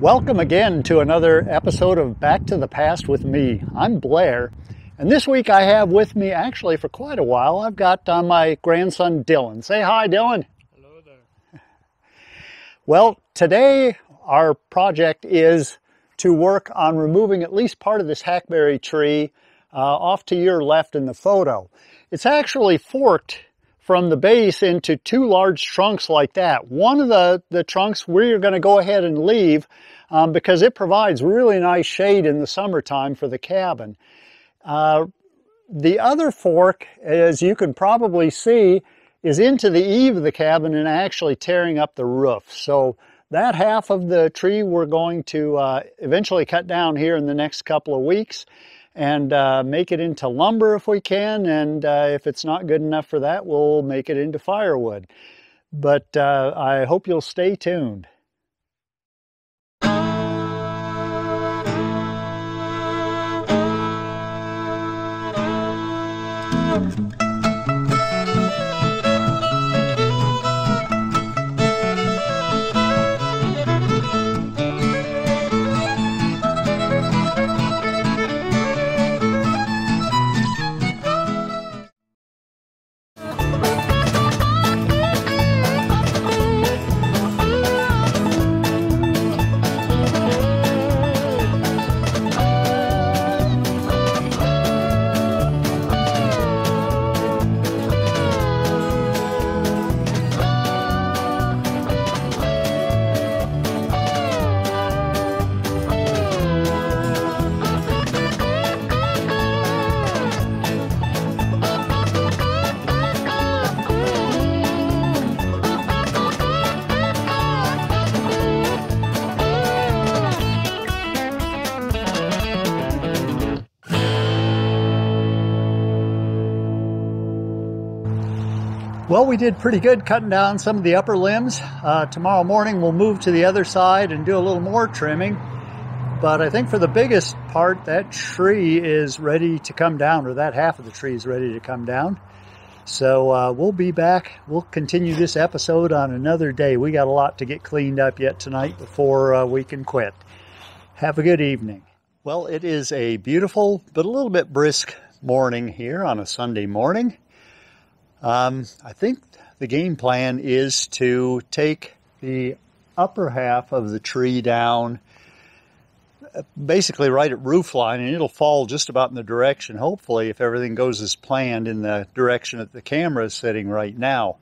Welcome again to another episode of Back to the Past with me. I'm Blair, and this week I have with me, actually for quite a while, I've got my grandson Dylan. Say hi, Dylan. Hello there. Well, today our project is to work on removing at least part of this hackberry tree off to your left in the photo. It's actually forked from the base into two large trunks like that. One of the trunks we're going to go ahead and leave because it provides really nice shade in the summertime for the cabin. The other fork, as you can probably see, is into the eave of the cabin and actually tearing up the roof. So that half of the tree we're going to eventually cut down here in the next couple of weeks and make it into lumber if we can, and if it's not good enough for that, we'll make it into firewood. But I hope you'll stay tuned. Well, we did pretty good cutting down some of the upper limbs. Tomorrow morning we'll move to the other side and do a little more trimming. But I think for the biggest part, that tree is ready to come down, or that half of the tree is ready to come down. So we'll be back. We'll continue this episode on another day. We got a lot to get cleaned up yet tonight before we can quit. Have a good evening. Well, it is a beautiful but a little bit brisk morning here on a Sunday morning. I think the game plan is to take the upper half of the tree down basically right at roof line, and it'll fall just about in the direction, hopefully, if everything goes as planned, in the direction that the camera is sitting right now.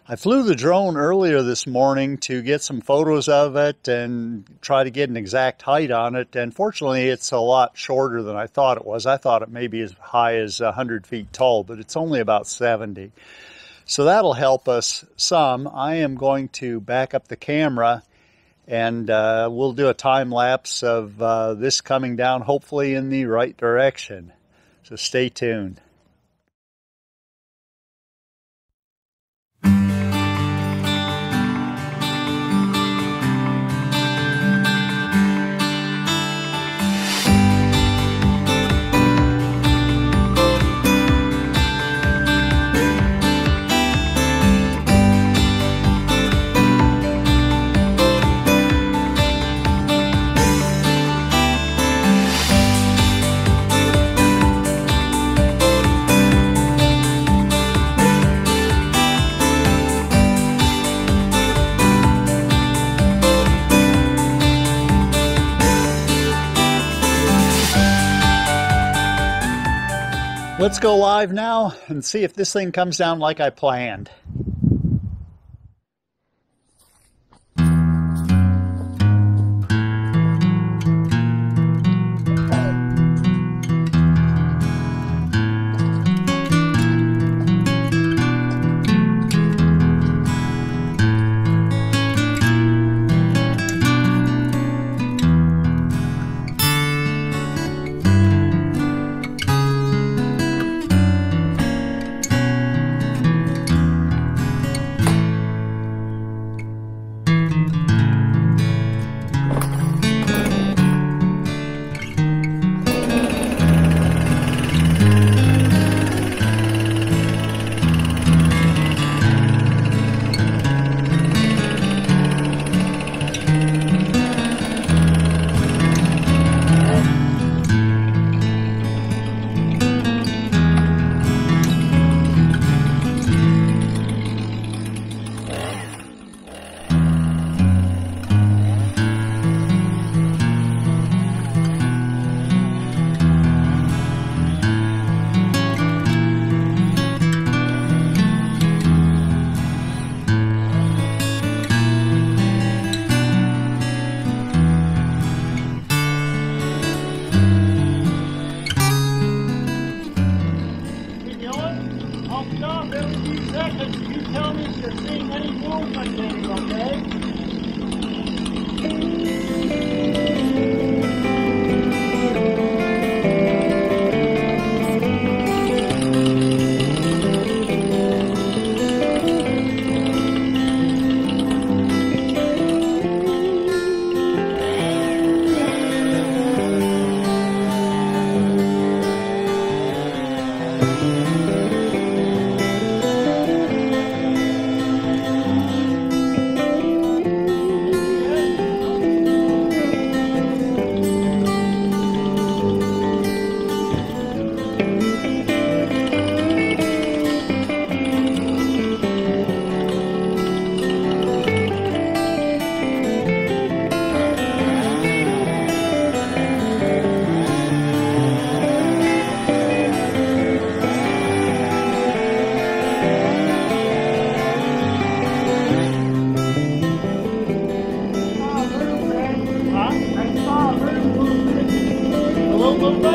I flew the drone earlier this morning to get some photos of it and try to get an exact height on it, and fortunately it's a lot shorter than I thought it was. I thought it may be as high as 100 feet tall, but it's only about 70. So that'll help us some. I am going to back up the camera and we'll do a time lapse of this coming down, hopefully in the right direction. So stay tuned. Let's go live now and see if this thing comes down like I planned.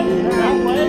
good? That way?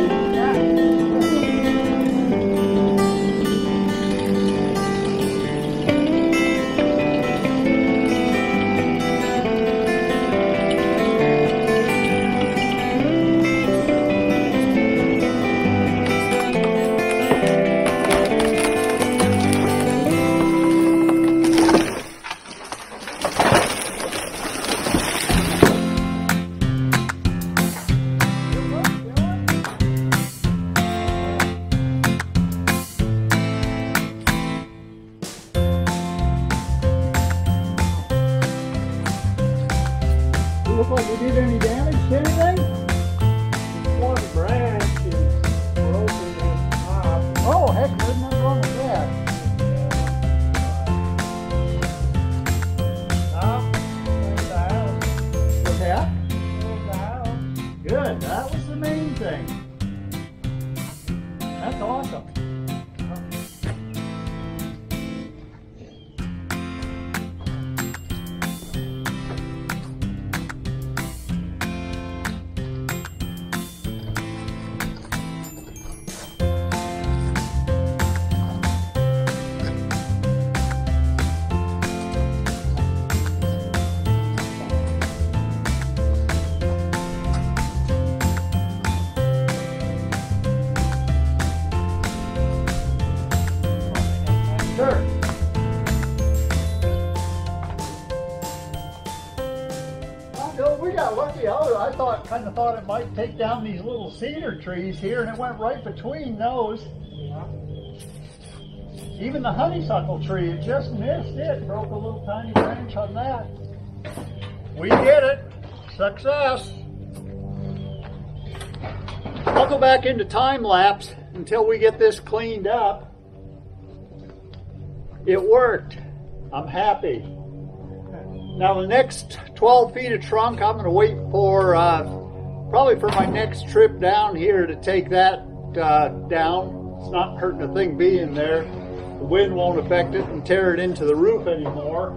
Look like we did any damage to anything? One branch is broken in half. Oh, heck, there's nothing wrong with that. There's the house. What's that? There's the house. Good, that was the main thing. That's awesome. Sure. Well, we got lucky. I kind of thought it might take down these little cedar trees here, and it went right between those. Even the honeysuckle tree, it just missed it. Broke a little tiny branch on that. We did it. Success. I'll go back into time lapse until we get this cleaned up. It worked. I'm happy. Now the next 12 feet of trunk, I'm going to wait for probably for my next trip down here to take that down. It's not hurting a thing being there. The wind won't affect it and tear it into the roof anymore.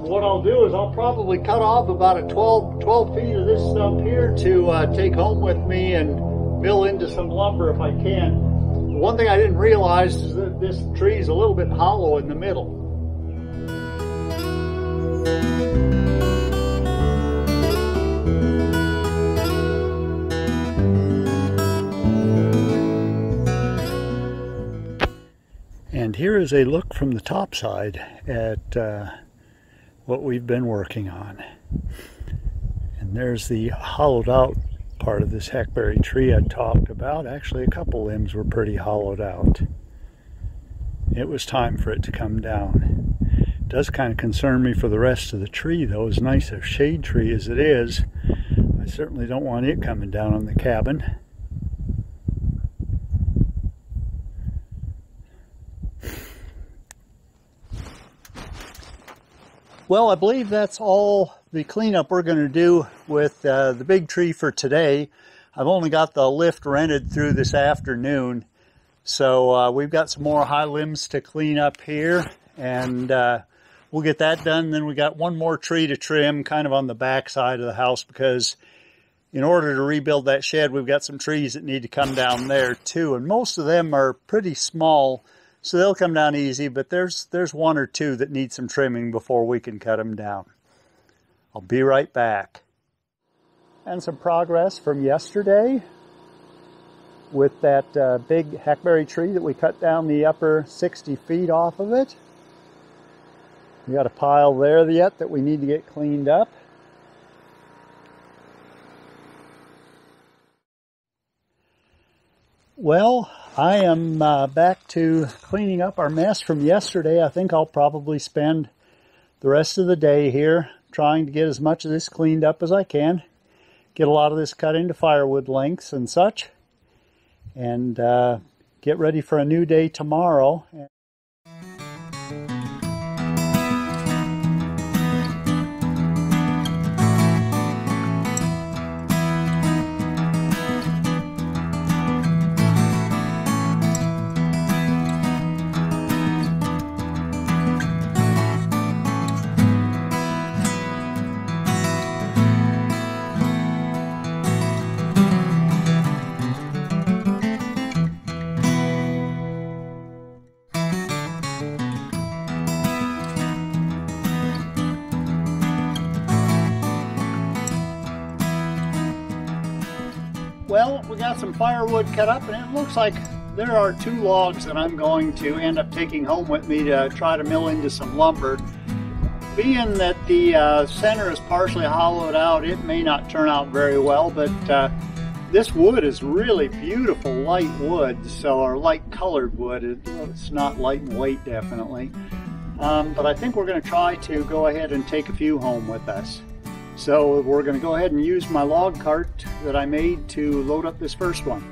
What I'll do is I'll probably cut off about a 12 feet of this stuff here to take home with me and mill into some lumber if I can. One thing I didn't realize is that this tree is a little bit hollow in the middle. And here is a look from the top side at what we've been working on. And there's the hollowed out part of this hackberry tree I talked about. Actually, a couple limbs were pretty hollowed out. It was time for it to come down. It does kind of concern me for the rest of the tree, though. As nice a shade tree as it is, I certainly don't want it coming down on the cabin. Well, I believe that's all the cleanup we're going to do with the big tree for today. I've only got the lift rented through this afternoon, so we've got some more high limbs to clean up here, and we'll get that done. Then we got one more tree to trim kind of on the back side of the house, because in order to rebuild that shed, we've got some trees that need to come down there too, and most of them are pretty small, so they'll come down easy, but there's one or two that need some trimming before we can cut them down. I'll be right back. And some progress from yesterday with that big hackberry tree that we cut down the upper 60 feet off of it. We got a pile there yet that we need to get cleaned up. Well, I am back to cleaning up our mess from yesterday. I think I'll probably spend the rest of the day here trying to get as much of this cleaned up as I can. Get a lot of this cut into firewood lengths and such. And get ready for a new day tomorrow. Well, we got some firewood cut up, and it looks like there are 2 logs that I'm going to end up taking home with me to try to mill into some lumber. Being that the center is partially hollowed out, it may not turn out very well, but this wood is really beautiful light wood, or light colored wood. It's not light in weight, definitely. But I think we're going to try to go ahead and take a few home with us. So we're going to go ahead and use my log cart that I made to load up this first one.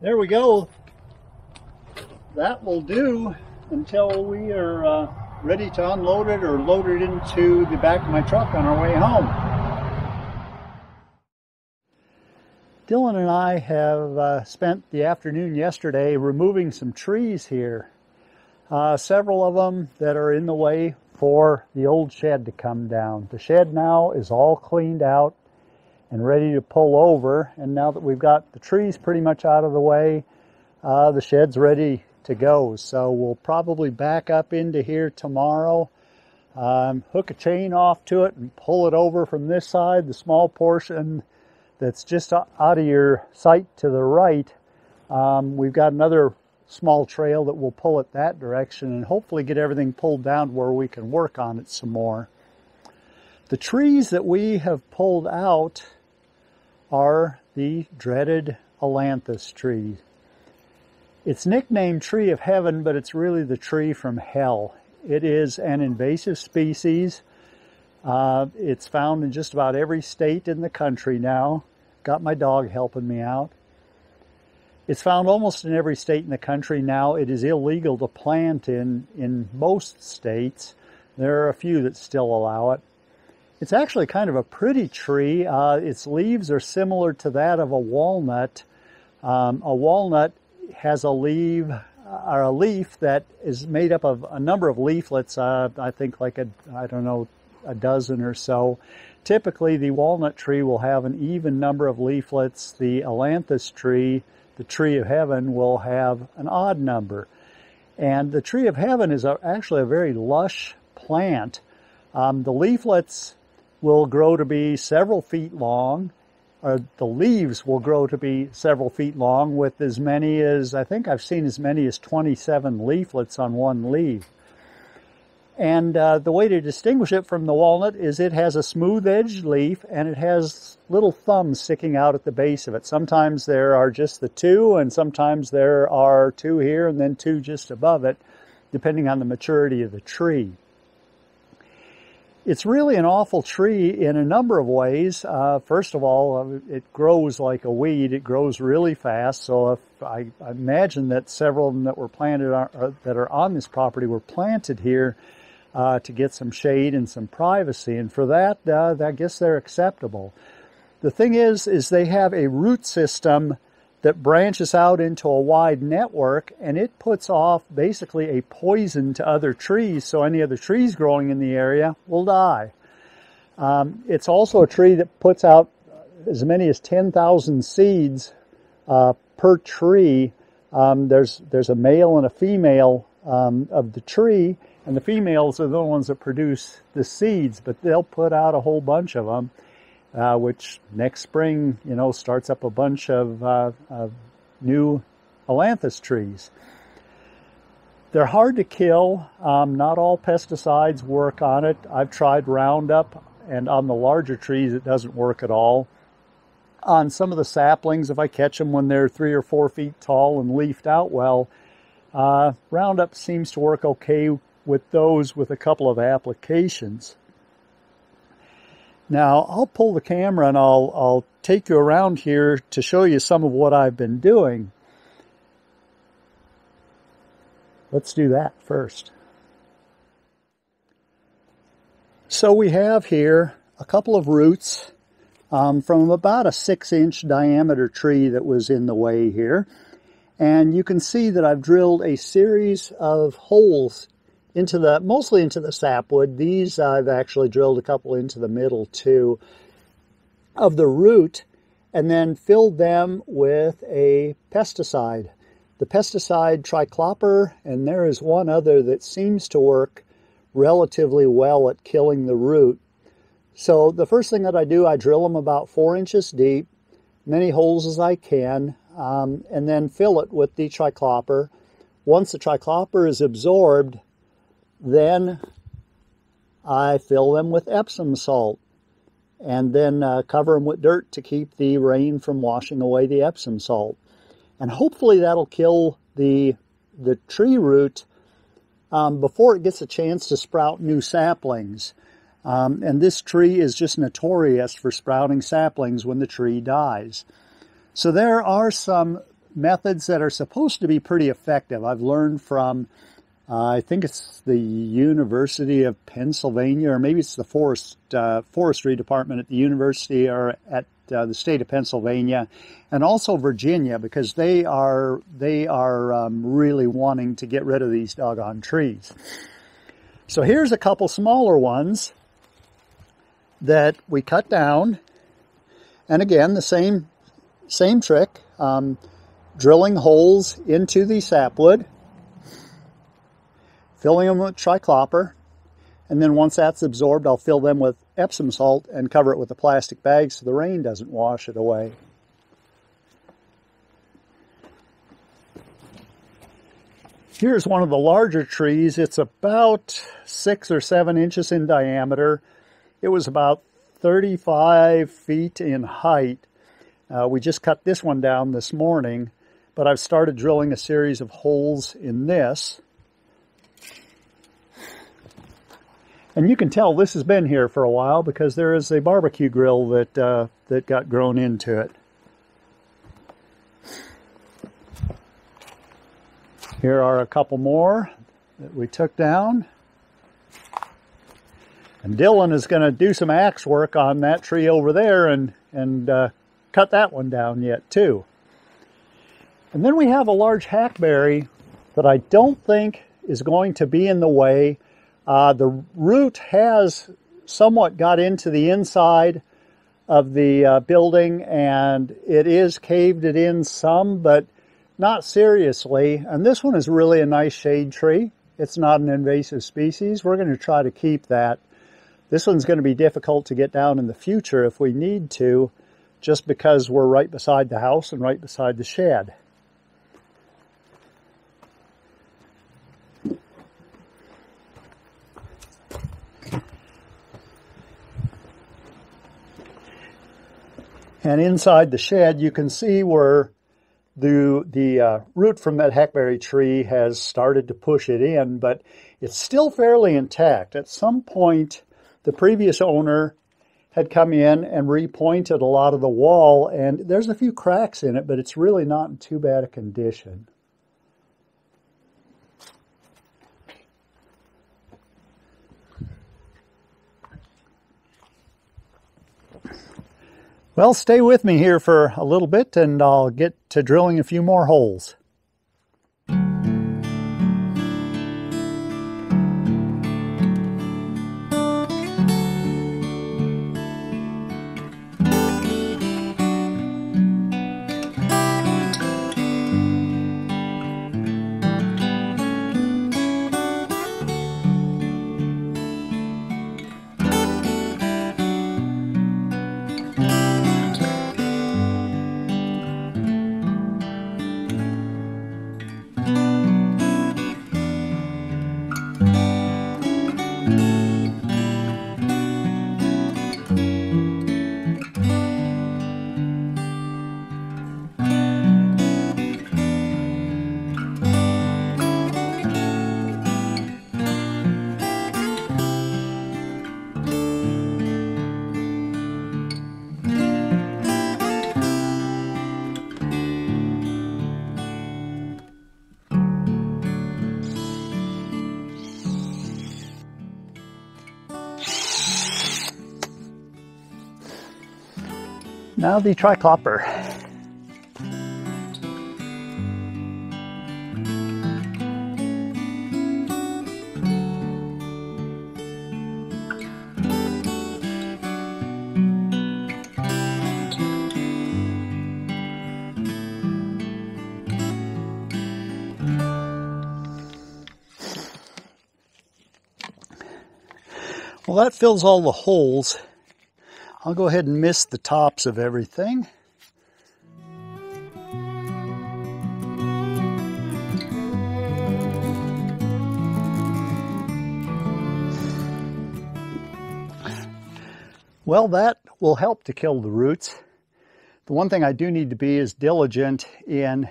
There we go. That will do until we are ready to unload it or load it into the back of my truck on our way home. Dylan and I have spent the afternoon yesterday removing some trees here. Several of them that are in the way for the old shed to come down. The shed now is all cleaned out and ready to pull over, and now that we've got the trees pretty much out of the way, the shed's ready to go. So we'll probably back up into here tomorrow, hook a chain off to it and pull it over from this side. The small portion that's just out of your sight to the right, we've got another small trail that will pull it that direction and hopefully get everything pulled down where we can work on it some more. The trees that we have pulled out are the dreaded Ailanthus tree. It's nicknamed Tree of Heaven, but it's really the tree from hell. It is an invasive species. It's found in just about every state in the country now. Got my dog helping me out. It's found almost in every state in the country now. It is illegal to plant in most states. There are a few that still allow it. It's actually kind of a pretty tree. Its leaves are similar to that of a walnut. A walnut has a leaf that is made up of a number of leaflets. I think like a dozen or so. Typically, the walnut tree will have an even number of leaflets. The Ailanthus tree, the Tree of Heaven, will have an odd number. And the Tree of Heaven is actually a very lush plant. The leaflets will grow to be several feet long, or the leaves will grow to be several feet long with as many as, I think I've seen as many as 27 leaflets on one leaf. And the way to distinguish it from the walnut is it has a smooth-edged leaf and it has little thumbs sticking out at the base of it. Sometimes there are just the 2, and sometimes there are 2 here and then 2 just above it, depending on the maturity of the tree. It's really an awful tree in a number of ways. First of all, it grows like a weed. It grows really fast. So if I imagine that several of them that were planted that are on this property were planted here to get some shade and some privacy. And for that, I guess they're acceptable. The thing is they have a root system that branches out into a wide network, and it puts off basically a poison to other trees, so any other trees growing in the area will die. It's also a tree that puts out as many as 10,000 seeds per tree. There's a male and a female of the tree, and the females are the ones that produce the seeds, but they'll put out a whole bunch of them. which next spring, you know, starts up a bunch of new Ailanthus trees. They're hard to kill. Not all pesticides work on it. I've tried Roundup, and on the larger trees it doesn't work at all. On some of the saplings, if I catch them when they're 3 or 4 feet tall and leafed out well, Roundup seems to work okay with those with a couple of applications. Now, I'll pull the camera and I'll take you around here to show you some of what I've been doing. Let's do that first. So we have here a couple of roots from about a 6-inch diameter tree that was in the way here. And you can see that I've drilled a series of holes mostly into the sapwood. These I've actually drilled a couple into the middle too, of the root, and then filled them with a pesticide. The pesticide tricloper, and there is one other that seems to work relatively well at killing the root. So the first thing that I do, I drill them about 4 inches deep, many holes as I can, and then fill it with the tricloper. Once the tricloper is absorbed, then I fill them with Epsom salt, and then cover them with dirt to keep the rain from washing away the Epsom salt. And hopefully that'll kill the tree root before it gets a chance to sprout new saplings. And this tree is just notorious for sprouting saplings when the tree dies. So there are some methods that are supposed to be pretty effective. I've learned from, I think it's the University of Pennsylvania, or maybe it's the forestry department at the university, or at the state of Pennsylvania, and also Virginia, because they are really wanting to get rid of these doggone trees. So here's a couple smaller ones that we cut down, and again the same trick, drilling holes into the sapwood, filling them with tricloper, and then once that's absorbed, I'll fill them with Epsom salt and cover it with a plastic bag so the rain doesn't wash it away. Here's one of the larger trees. It's about 6 or 7 inches in diameter. It was about 35 feet in height. We just cut this one down this morning, but I've started drilling a series of holes in this. And you can tell this has been here for a while because there is a barbecue grill that got grown into it. Here are a couple more that we took down. And Dylan is going to do some axe work on that tree over there and cut that one down yet too. And then we have a large hackberry that I don't think is going to be in the way. The root has somewhat got into the inside of the building, and it is caved it in some, but not seriously. And this one is really a nice shade tree. It's not an invasive species. We're going to try to keep that. This one's going to be difficult to get down in the future if we need to, just because we're right beside the house and right beside the shed. And inside the shed, you can see where the root from that hackberry tree has started to push it in, but it's still fairly intact. At some point, the previous owner had come in and repointed a lot of the wall, and there's a few cracks in it, but it's really not in too bad a condition. Well, stay with me here for a little bit and I'll get to drilling a few more holes. Now the triclopper. Well, that fills all the holes. I'll go ahead and mist the tops of everything. Well, that will help to kill the roots. The one thing I do need to be is diligent in,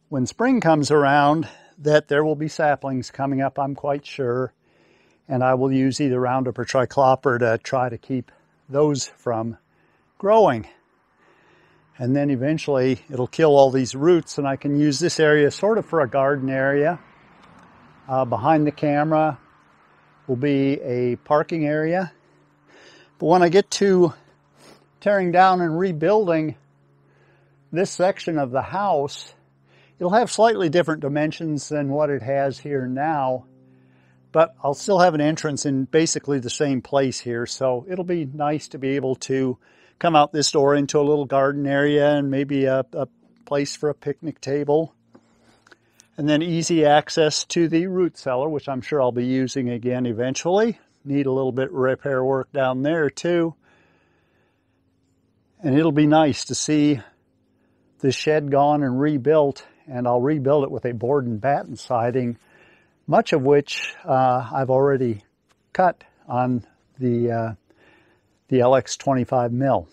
when spring comes around, that there will be saplings coming up, I'm quite sure. And I will use either Roundup or triclopper to try to keep those from growing. And then eventually it'll kill all these roots, and I can use this area sort of for a garden area. Behind the camera will be a parking area. But when I get to tearing down and rebuilding this section of the house, it'll have slightly different dimensions than what it has here now. But I'll still have an entrance in basically the same place here, so it'll be nice to be able to come out this door into a little garden area and maybe a place for a picnic table. And then easy access to the root cellar, which I'm sure I'll be using again eventually. Need a little bit of repair work down there too. And it'll be nice to see the shed gone and rebuilt, and I'll rebuild it with a board and batten siding, much of which I've already cut on the LX25 mill.